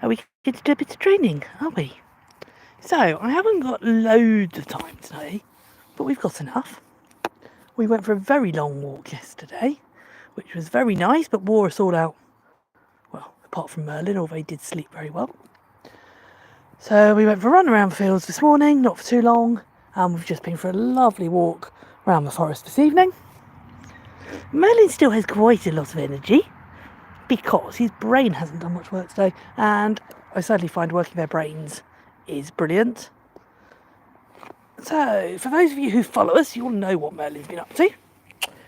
Are we going to do a bit of training, are we? So, I haven't got loads of time today, but we've got enough. We went for a very long walk yesterday, which was very nice, but wore us all out. Well, apart from Merlin, although he did sleep very well. So, we went for a run around the fields this morning, not for too long, and we've just been for a lovely walk around the forest this evening. Merlin still has quite a lot of energy because his brain hasn't done much work today, and I sadly find working their brains is brilliant. So, for those of you who follow us, you'll know what Merlin's been up to.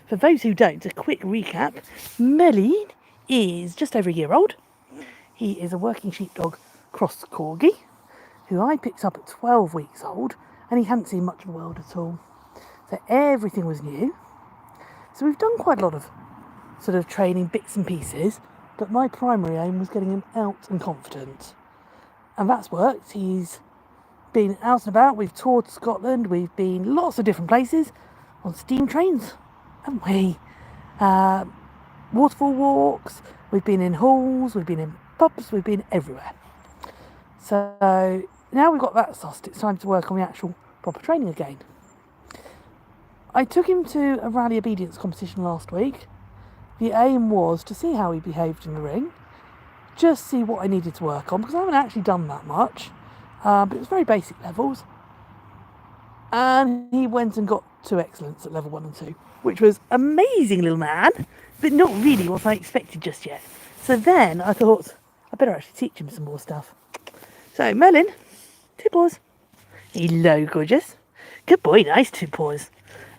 For those who don't, a quick recap. Merlin is just over a year old. He is a working sheepdog cross corgi, who I picked up at 12 weeks old, and he hadn't seen much of the world at all. So everything was new. So we've done quite a lot of sort of training bits and pieces, but my primary aim was getting him out and confident. And that's worked. He's been out and about. We've toured Scotland. We've been lots of different places on steam trains, haven't we? Waterfall walks. We've been in halls. We've been in pubs. We've been everywhere. So now we've got that sussed, it's time to work on the actual proper training again. I took him to a rally obedience competition last week. The aim was to see how he behaved in the ring, just see what I needed to work on, because I haven't actually done that much, but it was very basic levels. And he went and got 2 excellence at level 1 and 2, which was amazing, little man, but not really what I expected just yet. So then I thought, I better actually teach him some more stuff. So, Merlin, 2 paws. Hello, gorgeous. Good boy, nice 2 paws.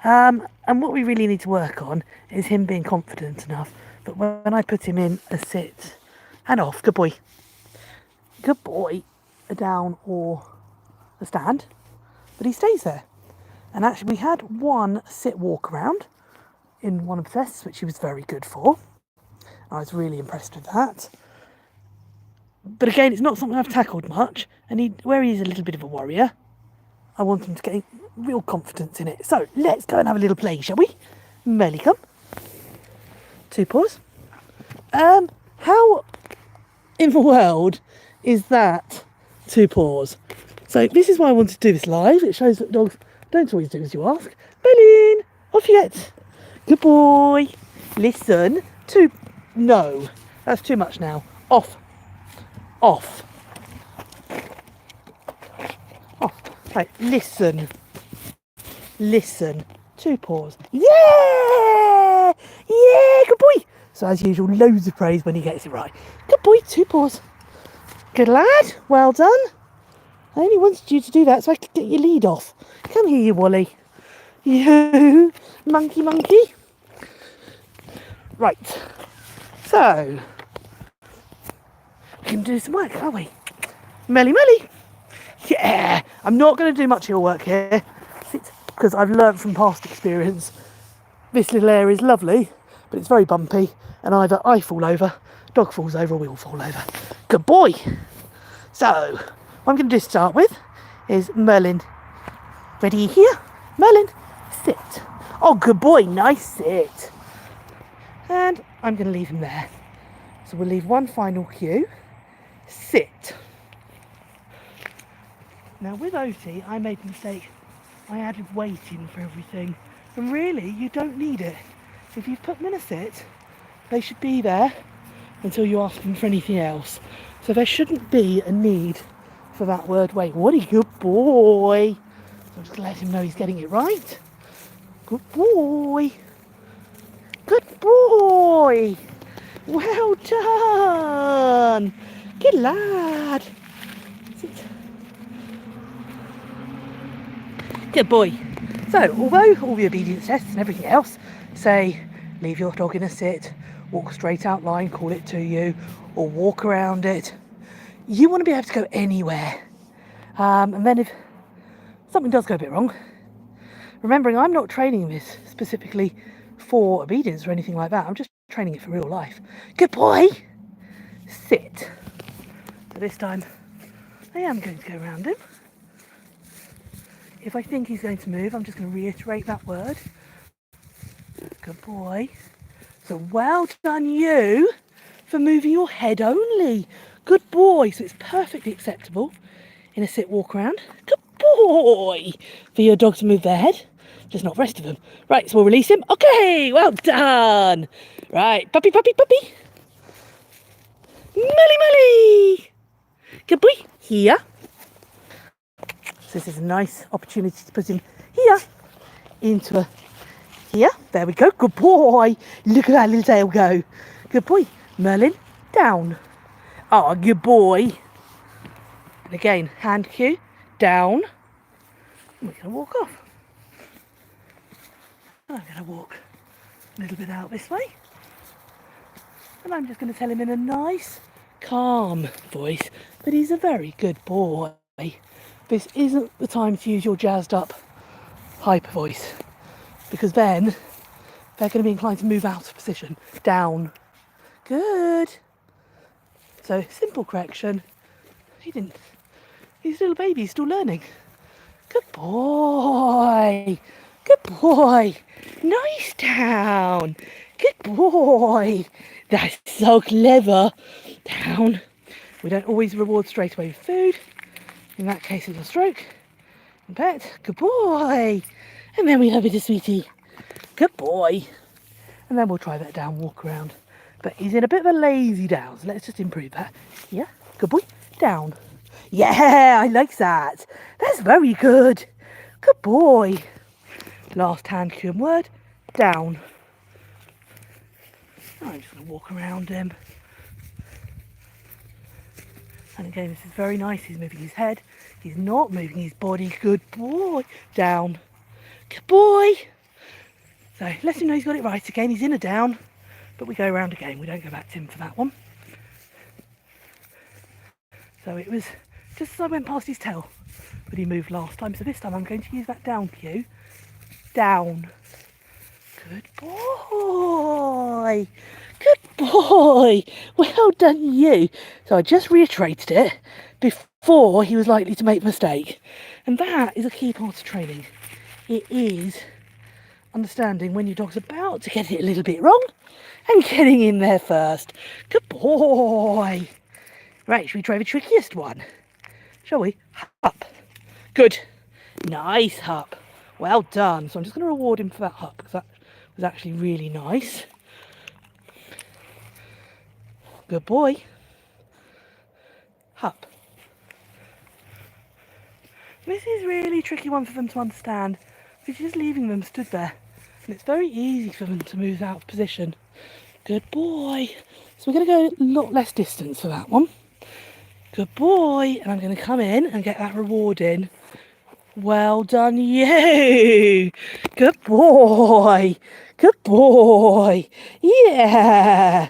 And what we really need to work on is him being confident enough that when I put him in a sit and off, good boy, a down or a stand, but he stays there. And actually, we had one sit walk around in one of the tests, which he was very good for. I was really impressed with that. But again, it's not something I've tackled much, and where he is a little bit of a warrior, I want him to get real confidence in it. So let's go and have a little play, shall we? Merly, come. 2 paws. How in the world is that 2 paws? So this is why I wanted to do this live. It shows that dogs don't always do as you ask. Merlin, off you get. Good boy. Listen. No, that's too much now. Off. Off. Right, listen. 2 paws. Yeah! Yeah, good boy. So as usual, loads of praise when he gets it right. Good boy, 2 paws. Good lad, well done. I only wanted you to do that so I could get your lead off. Come here, you Wally. You monkey. Right. So, we can do some work, can't we? Melly. Yeah, I'm not going to do much heel work here because I've learned from past experience. This little area is lovely, but it's very bumpy, and either I fall over, dog falls over, or we all fall over. Good boy. So, what I'm going to do to start with is Merlin. Ready here? Merlin, sit. Oh, good boy, nice sit. And I'm going to leave him there. So we'll leave one final cue. Sit. Now with OT, I made a mistake. I added weight in for everything. And really, you don't need it. If you put them in a sit, they should be there until you ask them for anything else. So there shouldn't be a need for that word weight. What a good boy. So I'm just going to let him know he's getting it right. Good boy. Good boy. Well done. Good lad. Sit. Good boy. So, although all the obedience tests and everything else say leave your dog in a sit, walk straight out line, call it to you, or walk around it, you want to be able to go anywhere. And then if something does go a bit wrong, remembering I'm not training this specifically for obedience or anything like that, I'm just training it for real life. Good boy. Sit. So this time I am going to go around him. If I think he's going to move, I'm just going to reiterate that word. Good boy. So well done you for moving your head only. Good boy. So it's perfectly acceptable in a sit walk around. Good boy. For your dog to move their head, just not the rest of them. Right, so we'll release him. Okay, well done. Right, puppy, puppy, puppy. Melly, melly. Good boy. Here. So this is a nice opportunity to put him here into a here. There we go. Good boy. Look at that little tail go. Good boy. Merlin, down. Oh, good boy. And again, hand cue, down. And we're going to walk off. And I'm going to walk a little bit out this way. And I'm just going to tell him in a nice, calm voice that he's a very good boy. This isn't the time to use your jazzed up hyper voice, because then they're going to be inclined to move out of position. Down. Good. So simple correction. He's a little baby, he's still learning. Good boy. Good boy. Nice down. Good boy. That's so clever. Down. We don't always reward straight away with food. In that case, it's a stroke. And pet. Good boy. And then we have it a sweetie. Good boy. And then we'll try that down walk around. But he's in a bit of a lazy down, so let's just improve that. Yeah. Good boy. Down. Yeah, I like that. That's very good. Good boy. Last hand cue and word. Down. I'm just going to walk around him. And again, this is very nice. He's moving his head. He's not moving his body. Good boy. Down. Good boy. So let's him know he's got it right again. He's in a down. But we go around again. We don't go back to him for that one. So it was just as I went past his tail that he moved last time. So this time I'm going to use that down cue. Down. Good boy. Good boy. Well done you. So I just reiterated it before he was likely to make a mistake. And that is a key part of training. It is understanding when your dog's about to get it a little bit wrong and getting in there first. Good boy. Right, should we try the trickiest one? Shall we? Hup. Good. Nice hup. Well done. So I'm just going to reward him for that hup because that was actually really nice. Good boy. Hup. This is really a tricky one for them to understand because you're just leaving them stood there. And it's very easy for them to move out of position. Good boy. So we're going to go a lot less distance for that one. Good boy. And I'm going to come in and get that reward in. Well done you. Good boy. Good boy. Yeah.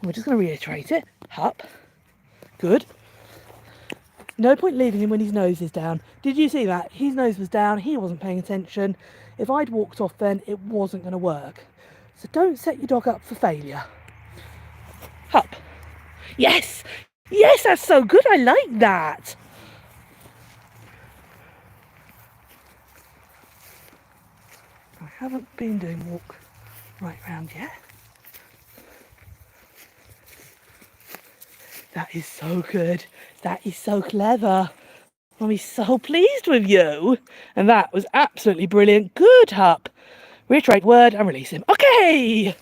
We're just going to reiterate it. Hup. Good. No point leaving him when his nose is down. Did you see that? His nose was down. He wasn't paying attention. If I'd walked off then, it wasn't going to work. So don't set your dog up for failure. Hup. Yes. Yes, that's so good. I like that. I haven't been doing walk right round yet. That is so good. That is so clever. Mummy's so pleased with you. And that was absolutely brilliant. Good, Hup. Reiterate word and release him. Okay.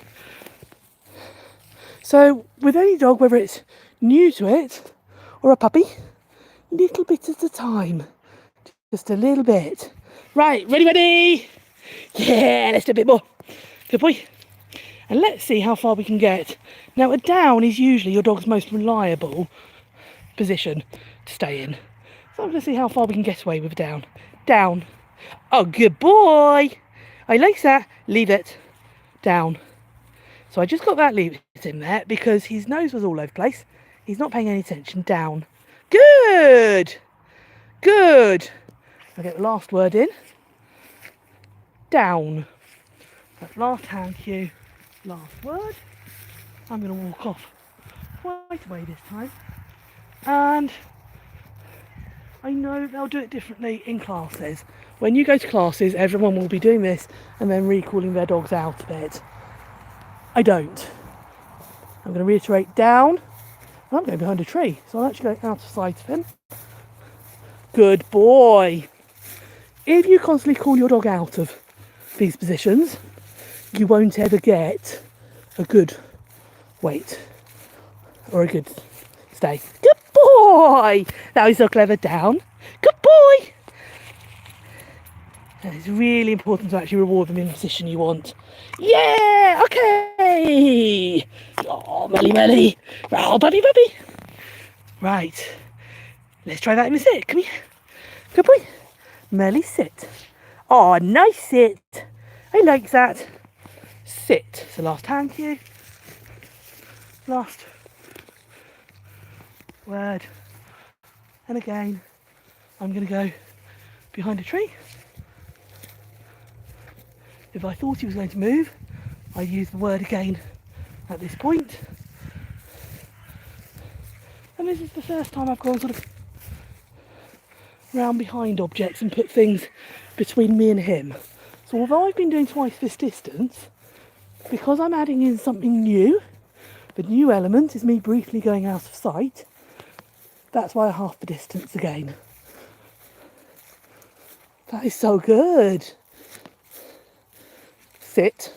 So with any dog, whether it's new to it or a puppy, little bit at a time. Just a little bit. Right, ready? Yeah, let's do a bit more. Good boy. And let's see how far we can get. Now, a down is usually your dog's most reliable position to stay in. So I'm going to see how far we can get away with a down. Down. Oh, good boy. I like that. Leave it. Down. So I just got that leave it in there because his nose was all over the place. He's not paying any attention. Down. Good. Good. I'll get the last word in. Down. That last hand cue. Last word. I'm going to walk off right away this time. And I know they'll do it differently in classes. When you go to classes, everyone will be doing this and then recalling their dogs out of it. I don't. I'm going to reiterate down And I'm going behind a tree, so I'll actually go out of sight of him. Good boy. If you constantly call your dog out of these positions, you won't ever get a good wait or a good stay. Good boy. That was so clever. Down. Good boy. And it's really important to actually reward them in the position you want. Yeah, okay. Oh, Melly. Oh, Bubby. Right. Let's try that in a sit. Come here. Good boy. Melly, sit. Oh, nice sit. I like that. Sit. So last hand cue. Last word. And again, I'm going to go behind a tree. If I thought he was going to move, I use the word again at this point. And this is the first time I've gone sort of round behind objects and put things between me and him. So although I've been doing twice this distance, because I'm adding in something new, the new element is me briefly going out of sight, that's why I half the distance again. That is so good. Sit.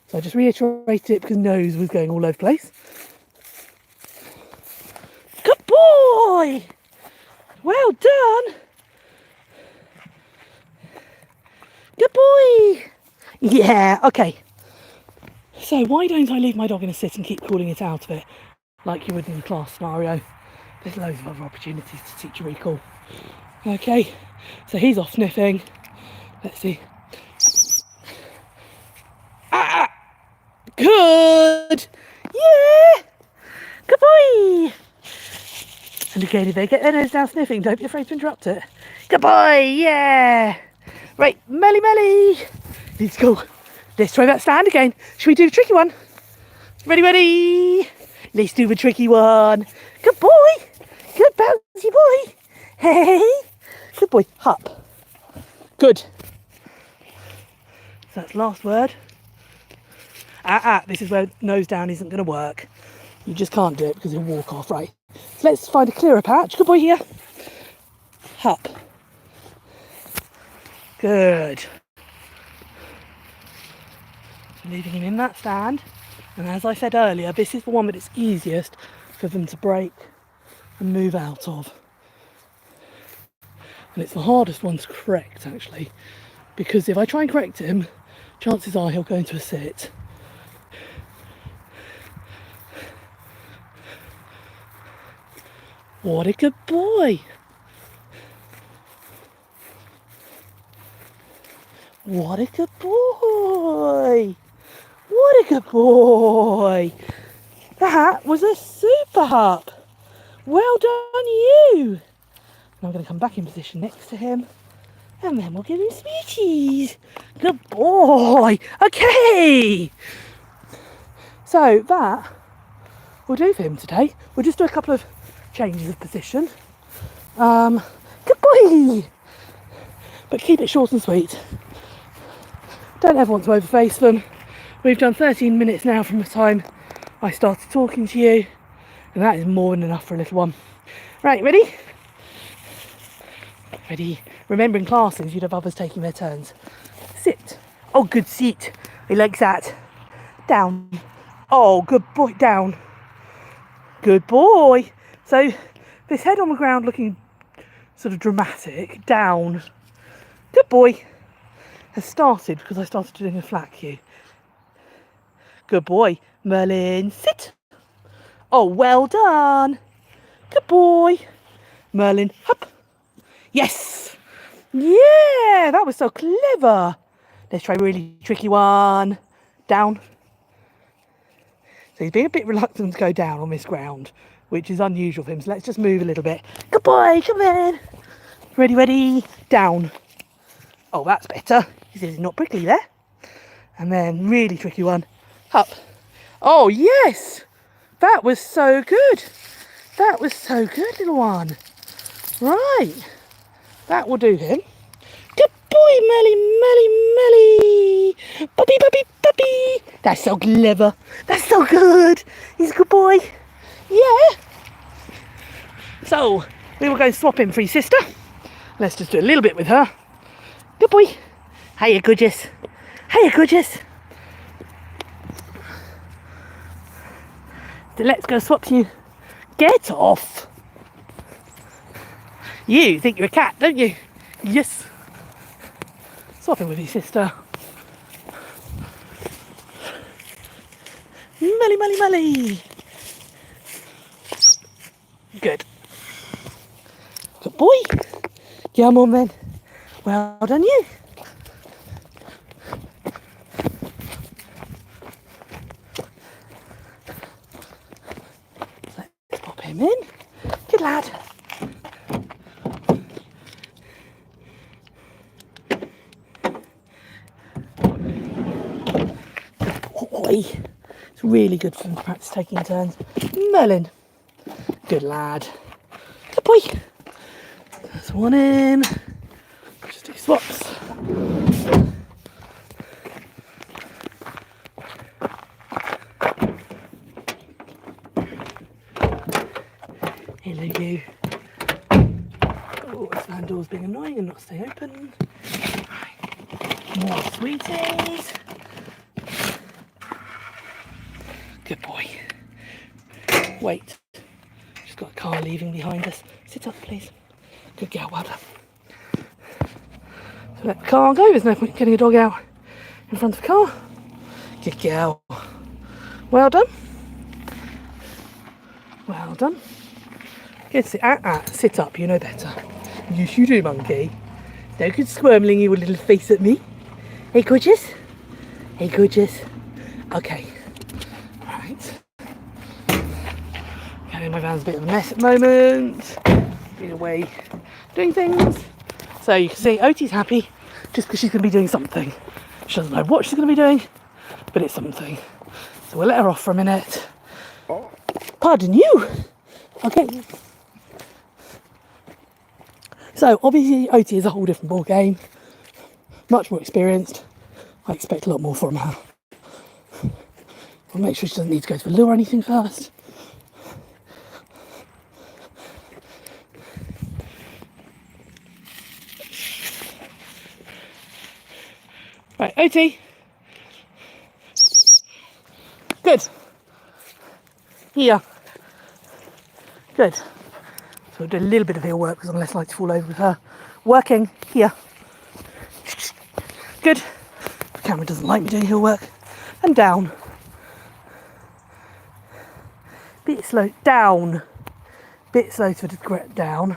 So I just reiterated it because nose was going all over the place. Good boy! Well done! Good boy! Yeah, okay. So why don't I leave my dog in a sit and keep calling it out of it like you would in a class scenario? There's loads of other opportunities to teach a recall. Okay, so he's off sniffing. Let's see. Ah! Good! Yeah! Good boy! And again, if they get their nose down sniffing, don't be afraid to interrupt it. Good boy! Yeah! Right, Melly! Let's go. Let's try that stand again. Should we do the tricky one? Ready? Let's do the tricky one. Good boy! Good bouncy boy! Hey! Good boy. Hup. Good. So that's last word. This is where nose down isn't going to work. You just can't do it because he'll walk off, right? So let's find a clearer patch. Good boy here. Hup. Good. Leaving him in that stand. And as I said earlier, this is the one that it's easiest for them to break and move out of. And it's the hardest one to correct, actually, because if I try and correct him, chances are he'll go into a sit. What a good boy! What a good boy! What a good boy! That was a super hup! Well done you! I'm going to come back in position next to him, and then we'll give him sweeties. Good boy. Okay. So that will do for him today. We'll just do a couple of changes of position. Good boy. But keep it short and sweet. Don't ever want to overface them. We've done 13 minutes now from the time I started talking to you, and that is more than enough for a little one. Right, ready? Ready? Remember in classes you'd have others taking their turns. Sit. Oh, good seat. He likes that. Down. Oh, good boy. Down. Good boy. So this head on the ground looking sort of dramatic. Down. Good boy. Has started because I started doing a flat cue. Good boy. Merlin, sit. Oh, well done. Good boy. Merlin, up. Yes! Yeah, that was so clever. Let's try a really tricky one. Down. So he's being a bit reluctant to go down on this ground, which is unusual for him. So let's just move a little bit. Good boy, come in. Ready, down. Oh, that's better. He says he's not prickly there. And then really tricky one. Up. Oh, yes. That was so good. That was so good, little one. Right. That will do him. Good boy, Melly. Puppy. That's so clever. That's so good. He's a good boy. Yeah. So we will go swapping for your sister. Let's just do a little bit with her. Good boy. Hiya, gorgeous. Hiya, gorgeous. So let's go swap you. Get off. You think you're a cat, don't you? Yes. Swapping with your sister. Melly, melly, melly. Good. Good boy. Come on then. Well done you. Let's pop him in. Good lad. Boy. It's really good for them to practice taking turns. Merlin. Good lad. Good boy. There's one in. Just do swaps. Hello you. Oh, this man door's being annoying and not stay open. Right. More sweeties. Good boy. Wait. Just got a car leaving behind us. Sit up, please. Good girl, well done. So let the car go. There's no point getting a dog out in front of the car. Good girl. Well done. Well done. Good. Sit up. You know better. Yes, you do, monkey. No good squirming your little face at me. Hey, gorgeous. Hey, gorgeous. Okay. Right. Okay, my van's a bit of a mess at the moment. Been away doing things. So you can see Oti's happy just because she's going to be doing something. She doesn't know what she's going to be doing, but it's something. So we'll let her off for a minute. Pardon you. Okay. So obviously Oti is a whole different ball game. Much more experienced. I expect a lot more from her. We'll make sure she doesn't need to go to the loo or anything first. Right, Oti. Good. Here. Good. So we'll do a little bit of heel work because I'm less likely to fall over with her. Working here. Good. The camera doesn't like me doing heel work. And down. Bit slow. Down. Bit slow to the down.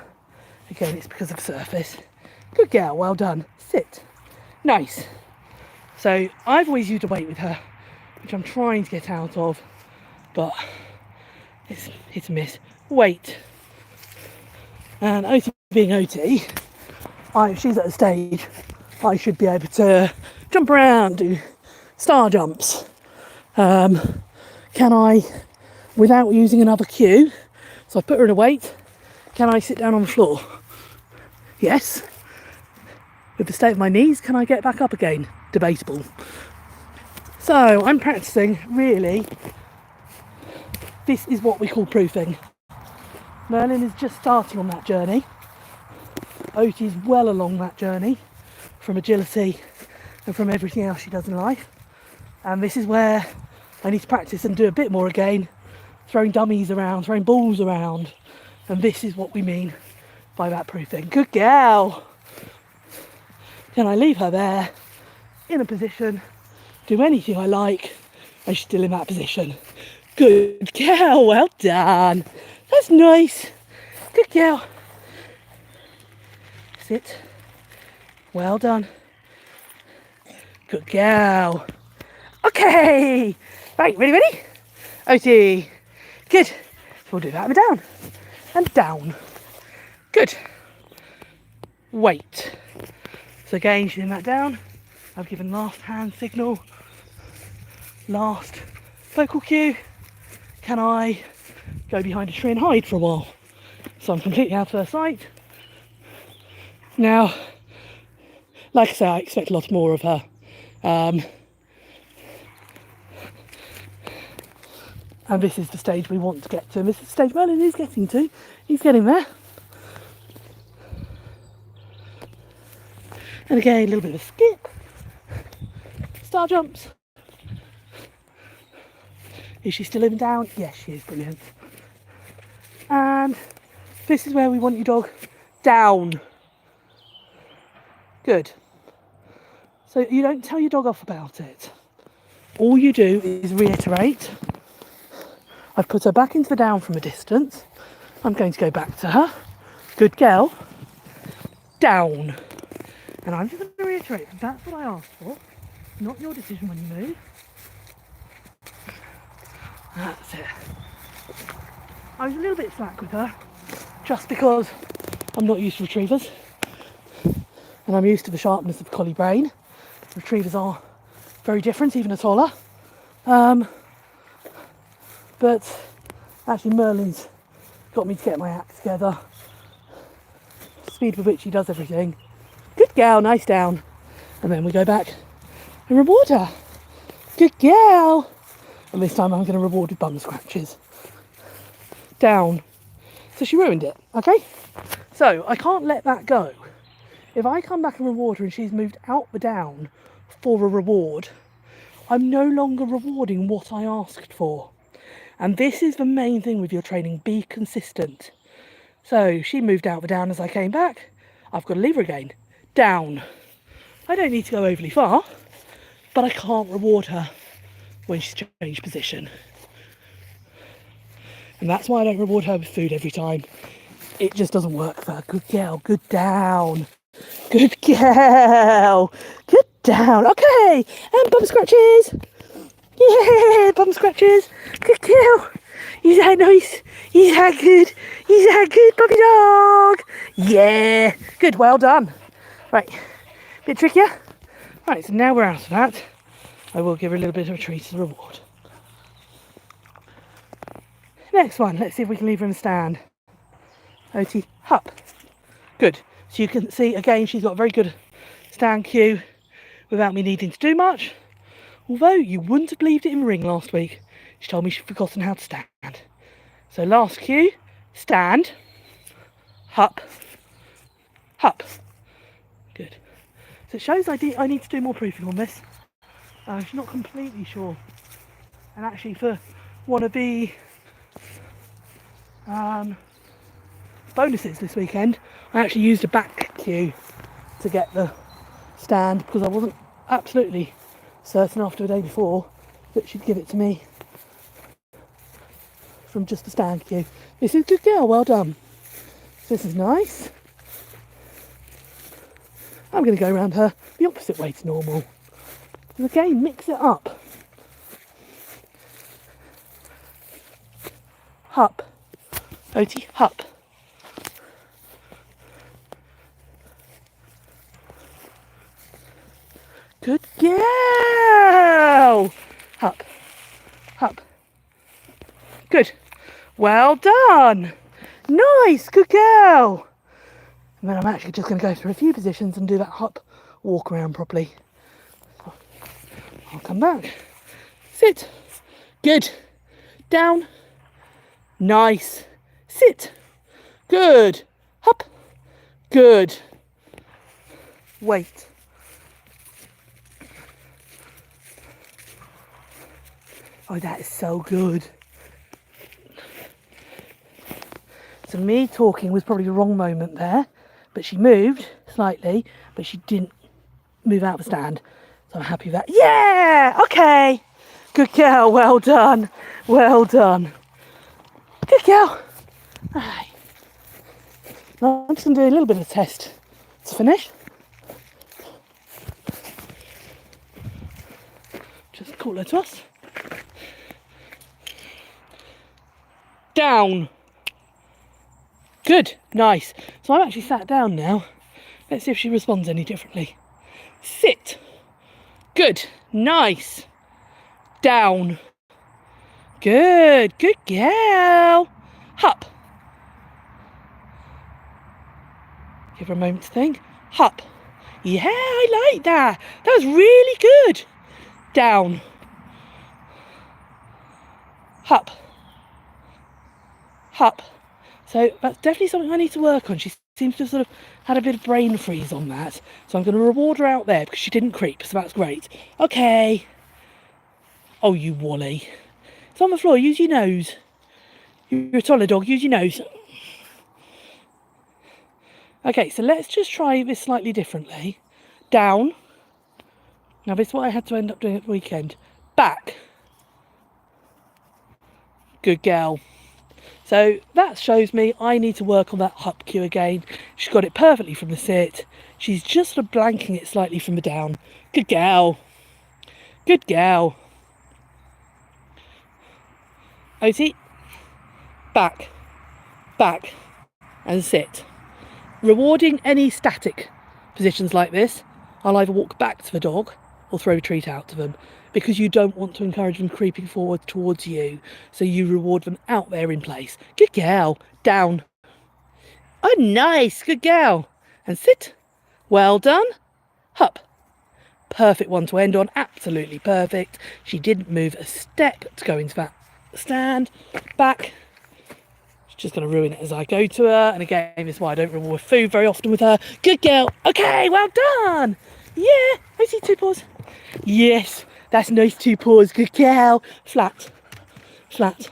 Again, it's because of the surface. Good girl. Well done. Sit. Nice. So I've always used a weight with her, which I'm trying to get out of, but it's hit and miss. Weight. And Oti being Oti, she's at a stage I should be able to jump around, do star jumps. Can I, without using another cue, so I put her in a weight, can I sit down on the floor? Yes. With the state of my knees, can I get back up again? Debatable. So I'm practicing, really, this is what we call proofing. Merlin is just starting on that journey. Oti's well along that journey from agility and from everything else she does in life. And this is where I need to practice and do a bit more again, throwing dummies around, throwing balls around. And this is what we mean by that proofing. Good girl. Can I leave her there in a position, do anything I like, and she's still in that position? Good girl, well done. That's nice. Good girl. Sit. Well done. Good girl. Okay. Right, ready? Oti. Good. We'll do that and down. And down. Good. Wait. So again, she's in that down. I've given last hand signal. Last vocal cue. Can I go behind a tree and hide for a while? So I'm completely out of her sight. Now, like I say, I expect a lot more of her. And this is the stage we want to get to. And this is the stage Merlin is getting to. He's getting there. And again, a little bit of a skip. Star jumps. Is she still living down? Yes, she is. Brilliant. And this is where we want your dog down. Good. So you don't tell your dog off about it. All you do is reiterate. I've put her back into the down from a distance. I'm going to go back to her. Good girl. Down. And I'm just going to reiterate, that's what I asked for. Not your decision when you move. That's it. I was a little bit slack with her, just because I'm not used to retrievers. And I'm used to the sharpness of collie brain. Retrievers are very different, even a taller. But actually Merlin's got me to get my act together. Speed with which he does everything. Good girl, nice down. And then we go back and reward her. Good girl. And this time I'm going to reward with bum scratches. Down. So she ruined it, okay? So I can't let that go. If I come back and reward her and she's moved out the down for a reward, I'm no longer rewarding what I asked for. And this is the main thing with your training, be consistent. So she moved out the down as I came back. I've got to leave her again. Down. I don't need to go overly far, but I can't reward her when she's changed position. And that's why I don't reward her with food every time. It just doesn't work for her. Good girl, good down. Good girl, good down. Okay, and bum scratches. Yeah, bum scratches. Good girl. Is that nice? Is that good? Is that good, puppy dog? Yeah, good, well done. Right, bit trickier. Right, so now we're out of that. I will give her a little bit of a treat as a reward. Next one, let's see if we can leave her in the stand. OT, hup. Good. So you can see, again, she's got a very good stand cue without me needing to do much. Although you wouldn't have believed it in ring last week. She told me she'd forgotten how to stand. So last cue, stand, hup, hup. Good. So it shows I need to do more proofing on this. She's not completely sure. And actually for one of the bonuses this weekend, I actually used a back cue to get the stand because I wasn't absolutely certain after the day before that she'd give it to me from just the stand cue. This is a good girl, well done. This is nice. I'm going to go around her the opposite way to normal. And again, mix it up. Hup. OT, hup. Good girl. Hup. Hup. Good. Well done. Nice. Good girl. And then I'm actually just going to go through a few positions and do that hup walk around properly. I'll come back. Sit. Good. Down. Nice. Sit. Good. Hup. Good. Wait. Oh, that is so good. So me talking was probably the wrong moment there, but she moved slightly, but she didn't move out of the stand. So I'm happy with that. Yeah, okay. Good girl, well done. Well done. Good girl. All right. Now I'm just going to do a little bit of a test to finish. Just call her to us. Down. Good, nice. So I'm actually sat down now. Let's see if she responds any differently. Sit. Good, nice. Down. Good, good girl. Hup. Give her a moment to think. Hup. Yeah, I like that. That was really good. Down. Hup. Hup. So that's definitely something I need to work on. She seems to have sort of had a bit of brain freeze on that. So I'm going to reward her out there because she didn't creep. So that's great. Okay. Oh, you Wally. It's on the floor. Use your nose. You're a taller dog. Use your nose. Okay, so let's just try this slightly differently. Down. Now, this is what I had to end up doing at the weekend. Back. Good girl. So that shows me I need to work on that hup cue again. She's got it perfectly from the sit. She's just sort of blanking it slightly from the down. Good girl. Good girl. Oti. Back. Back. And sit. Rewarding any static positions like this, I'll either walk back to the dog or throw a treat out to them, because you don't want to encourage them creeping forward towards you, so you reward them out there in place. Good girl. Down. Oh, nice. Good girl. And sit. Well done. Hup. Perfect one to end on. Absolutely perfect. She didn't move a step to go into that stand. Back. Just going to ruin it as I go to her. And again, this is why I don't reward food very often with her. Good girl. Okay, well done. Yeah. I see 2 paws. Yes, that's nice 2 paws. Good girl. Flat. Flat.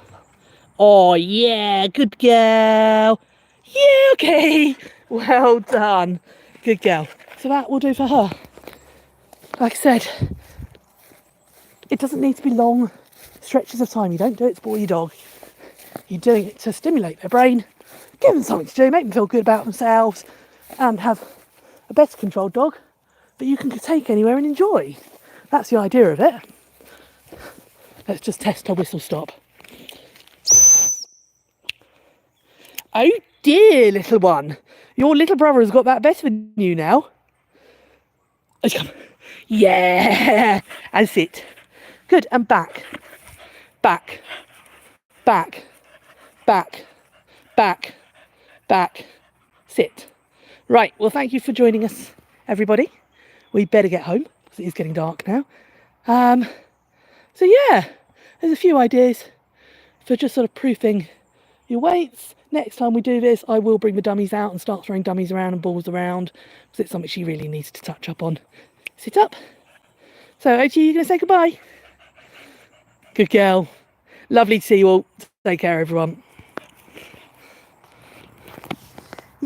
Oh, yeah. Good girl. Yeah, okay. Well done. Good girl. So that will do for her. Like I said, it doesn't need to be long stretches of time. You don't do it to bore your dog. You're doing it to stimulate their brain, give them something to do, make them feel good about themselves, and have a better controlled dog that you can take anywhere and enjoy. That's the idea of it. Let's just test her whistle stop. Oh dear, little one. Your little brother has got that better than you now. Yeah, and sit. Good, and back. Back. Back. Back, back, back, sit. Right, well, thank you for joining us, everybody. We better get home, because it is getting dark now. So yeah, there's a few ideas for just sort of proofing your weights. Next time we do this, I will bring the dummies out and start throwing dummies around and balls around, because it's something she really needs to touch up on. Sit up. So, OG, you going to say goodbye? Good girl. Lovely to see you all. Take care, everyone.